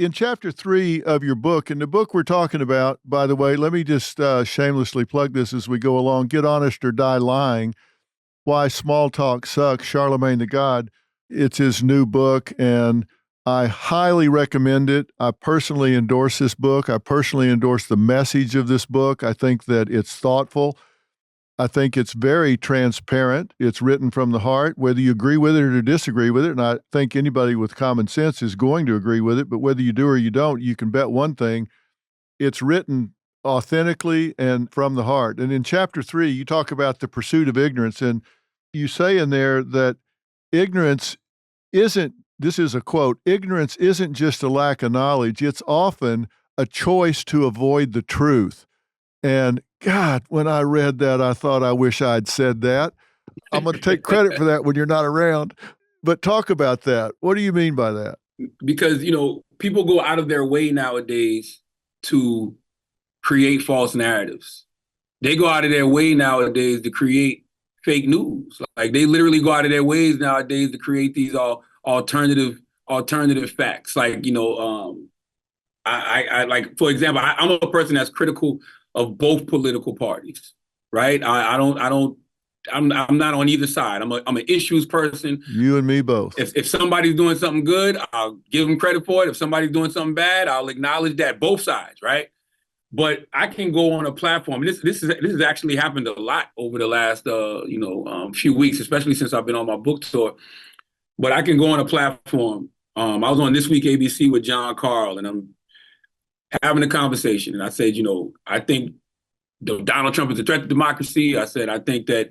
in chapter 3 of your book, and the book we're talking about, by the way, let me just shamelessly plug this as we go along. Get Honest or Die Lying: Why Small Talk Sucks, Charlamagne the God. It's his new book, and I highly recommend it. I personally endorse this book. I personally endorse the message of this book. I think that it's thoughtful. I think it's very transparent. It's written from the heart, whether you agree with it or disagree with it. And I think anybody with common sense is going to agree with it. But whether you do or you don't, you can bet one thing: it's written authentically and from the heart. And in chapter 3, you talk about the pursuit of ignorance. And you say in there that ignorance isn't, this is a quote, ignorance isn't just a lack of knowledge. It's often a choice to avoid the truth. And God, when I read that, I thought, I wish I'd said that. I'm going to take credit for that when you're not around. But talk about that. What do you mean by that? Because, people go out of their way nowadays to create false narratives. They go out of their way nowadays to create fake news. Like, they literally go out of their ways nowadays to create these alternative facts. Like, I like, for example, I'm a person that's critical of both political parties, right? I'm not on either side. I'm an issues person. You and me both. If somebody's doing something good, I'll give them credit for it. If somebody's doing something bad, I'll acknowledge that, both sides, right? But I can go on a platform. This has actually happened a lot over the last few weeks, especially since I've been on my book tour. But I can go on a platform. I was on This Week ABC with John Carl, and I'm having a conversation. And I said, I think Donald Trump is a threat to democracy. I said, I think that,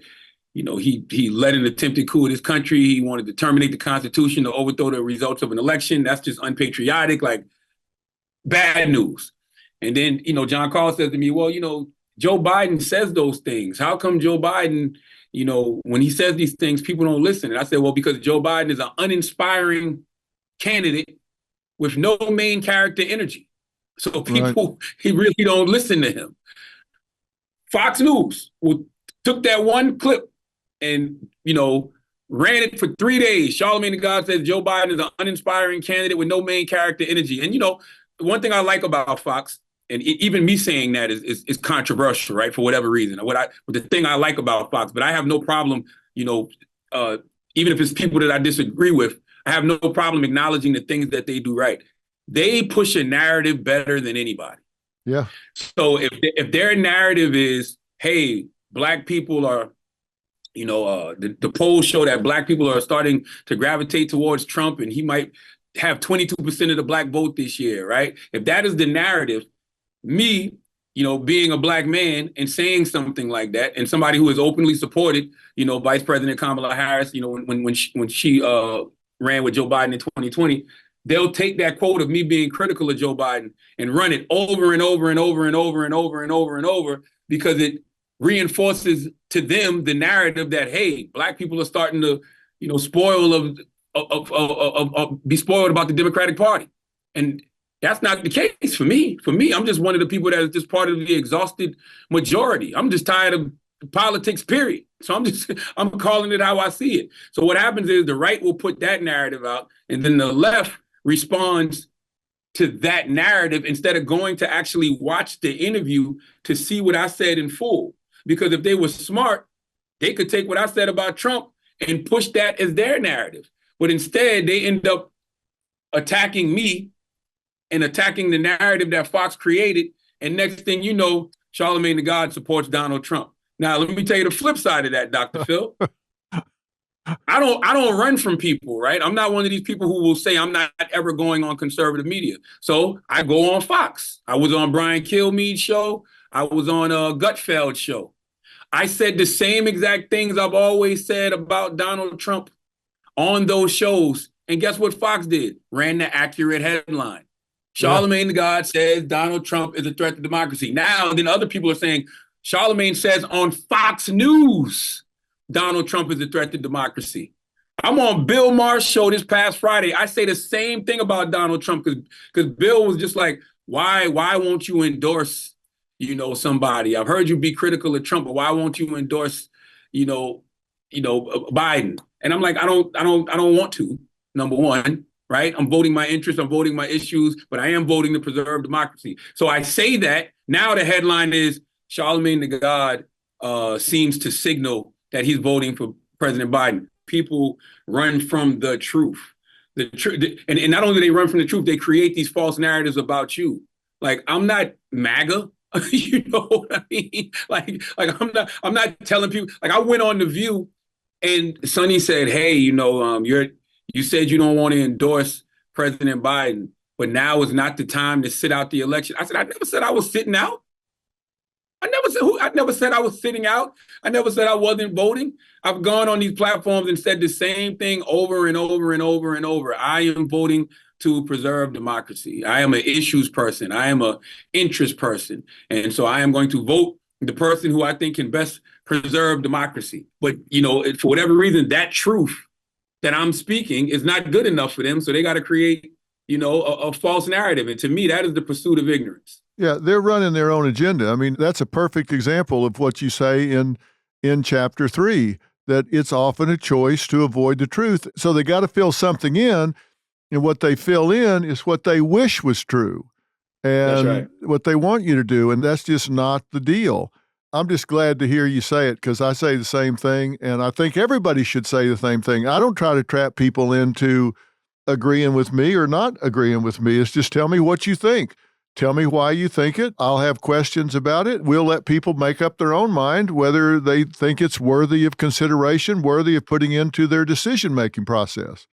he led an attempted coup in this country. He wanted to terminate the Constitution to overthrow the results of an election. That's just unpatriotic, like bad news. And then, John Carl says to me, well, Joe Biden says those things. How come Joe Biden, when he says these things, people don't listen? And I said, well, because Joe Biden is an uninspiring candidate with no main character energy. So people, he really don't listen to him. Fox News took that one clip and, ran it for 3 days. Charlamagne the God says Joe Biden is an uninspiring candidate with no main character energy. And, one thing I like about Fox, and even me saying that is controversial, right? For whatever reason. The thing I like about Fox, but I have no problem, even if it's people that I disagree with, I have no problem acknowledging the things that they do right. They push a narrative better than anybody. Yeah. So if their narrative is, hey, Black people are, the polls show that Black people are starting to gravitate towards Trump, and he might have 22% of the Black vote this year, right? If that is the narrative, me, being a Black man and saying something like that, and somebody who has openly supported, Vice President Kamala Harris, when she ran with Joe Biden in 2020, they'll take that quote of me being critical of Joe Biden and run it over and over and over and over and over and over and over, because it reinforces to them the narrative that, hey, Black people are starting to, be spoiled about the Democratic Party. And that's not the case for me. For me, I'm just one of the people that is just part of the exhausted majority. I'm just tired of politics, period. So I'm calling it how I see it. So what happens is the right will put that narrative out, and then the left responds to that narrative instead of going to actually watch the interview to see what I said in full. Because if they were smart, they could take what I said about Trump and push that as their narrative. But instead, they end up attacking me and attacking the narrative that Fox created. And next thing you know, Charlamagne the God supports Donald Trump. Now, let me tell you the flip side of that, Dr. Phil. I don't run from people, right? I'm not one of these people who will say I'm not ever going on conservative media. So I go on Fox. I was on Brian Kilmeade's show. I was on Gutfeld's show. I said the same exact things I've always said about Donald Trump on those shows. And guess what Fox did? Ran the accurate headline. Charlamagne the God says Donald Trump is a threat to democracy. Now, then other people are saying, Charlamagne says on Fox News, Donald Trump is a threat to democracy. I'm on Bill Maher's show this past Friday. I say the same thing about Donald Trump because Bill was just like, why won't you endorse, somebody? I've heard you be critical of Trump, but why won't you endorse, Biden? And I'm like, I don't want to, number one. right? I'm voting my interests, I'm voting my issues, but I am voting to preserve democracy. So I say that. Now the headline is Charlamagne the God seems to signal that he's voting for President Biden. People run from the truth. And not only do they run from the truth, they create these false narratives about you. Like, I'm not MAGA. You know what I mean? Like I'm not telling people. Like, I went on The View, and Sonny said, "Hey, you said you don't want to endorse President Biden, but now is not the time to sit out the election." I said, "I never said I was sitting out. I never said I was sitting out. I never said I wasn't voting. I've gone on these platforms and said the same thing over and over and over and over. I am voting to preserve democracy. I am an issues person. I am an interest person. And so I am going to vote the person who I think can best preserve democracy. But, for whatever reason, that truth that I'm speaking is not good enough for them. So they got to create, a false narrative. And to me, that is the pursuit of ignorance." Yeah, they're running their own agenda. I mean, that's a perfect example of what you say in chapter 3, that it's often a choice to avoid the truth. So they got to fill something in, and what they fill in is what they wish was true and That's right. what they want you to do, and that's just not the deal. I'm just glad to hear you say it, because I say the same thing, and I think everybody should say the same thing. I don't try to trap people into agreeing with me or not agreeing with me. It's just tell me what you think. Tell me why you think it. I'll have questions about it. We'll let people make up their own mind whether they think it's worthy of consideration, worthy of putting into their decision-making process.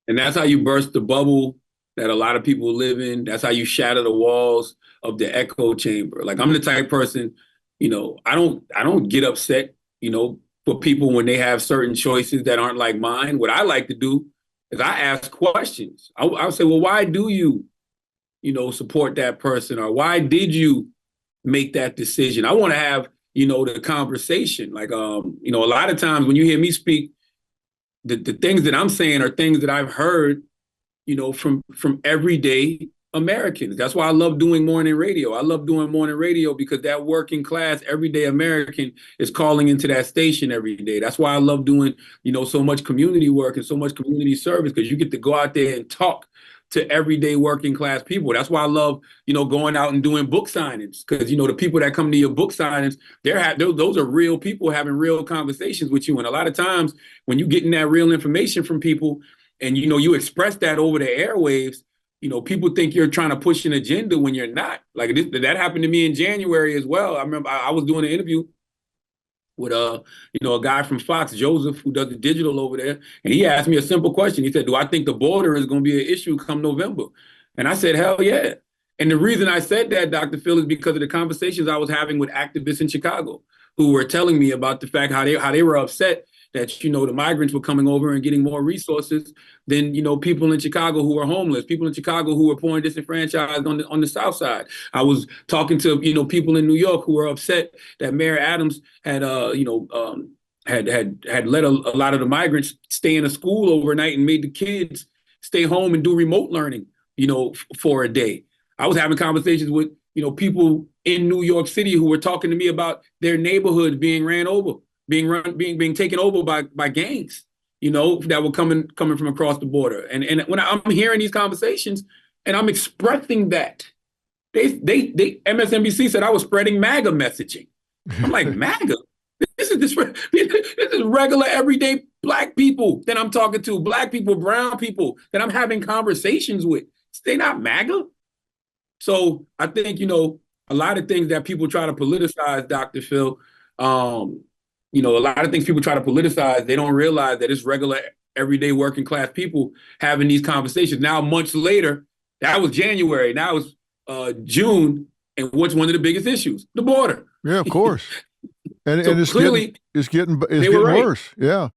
And that's how you burst the bubble that a lot of people live in. That's how you shatter the walls of the echo chamber. Like, I'm the type of person, I don't get upset, for people when they have certain choices that aren't like mine. What I like to do is I ask questions. I'll say, well, why do you support that person? Or why did you make that decision? I want to have, the conversation. Like, a lot of times when you hear me speak, the things that I'm saying are things that I've heard, from everyday Americans. That's why I love doing morning radio. I love doing morning radio because that working class, everyday American is calling into that station every day. That's why I love doing, so much community work and so much community service, because you get to go out there and talk to everyday working class people. That's why I love, going out and doing book signings, because, the people that come to your book signings, those are real people having real conversations with you. And a lot of times when you getting that real information from people and, you express that over the airwaves, people think you're trying to push an agenda when you're not. Like, that happened to me in January as well. I remember I was doing an interview with a guy from Fox, Joseph, who does the digital over there. And he asked me a simple question. He said, "Do I think the border is going to be an issue come November?" And I said, "Hell yeah." And the reason I said that, Dr. Phil, is because of the conversations I was having with activists in Chicago who were telling me about the fact how they were upset that, the migrants were coming over and getting more resources than, people in Chicago who were homeless, people in Chicago who were poor and disenfranchised on the South Side. I was talking to, people in New York who were upset that Mayor Adams had, had let a lot of the migrants stay in a school overnight and made the kids stay home and do remote learning, for a day. I was having conversations with, people in New York City who were talking to me about their neighborhoods being ran over, being taken over by gangs, that were coming from across the border. And when I'm hearing these conversations and I'm expressing that, they MSNBC said I was spreading MAGA messaging. I'm like, MAGA? This is regular everyday Black people that I'm talking to, Black people, brown people that I'm having conversations with. They're not MAGA. So I think, a lot of things that people try to politicize, Dr. Phil, a lot of things people try to politicize, they don't realize that it's regular, everyday working class people having these conversations. Now, months later, that was January. Now it's June. And what's one of the biggest issues? The border. Yeah, of course. And So it's clearly, getting they were right. worse. Yeah.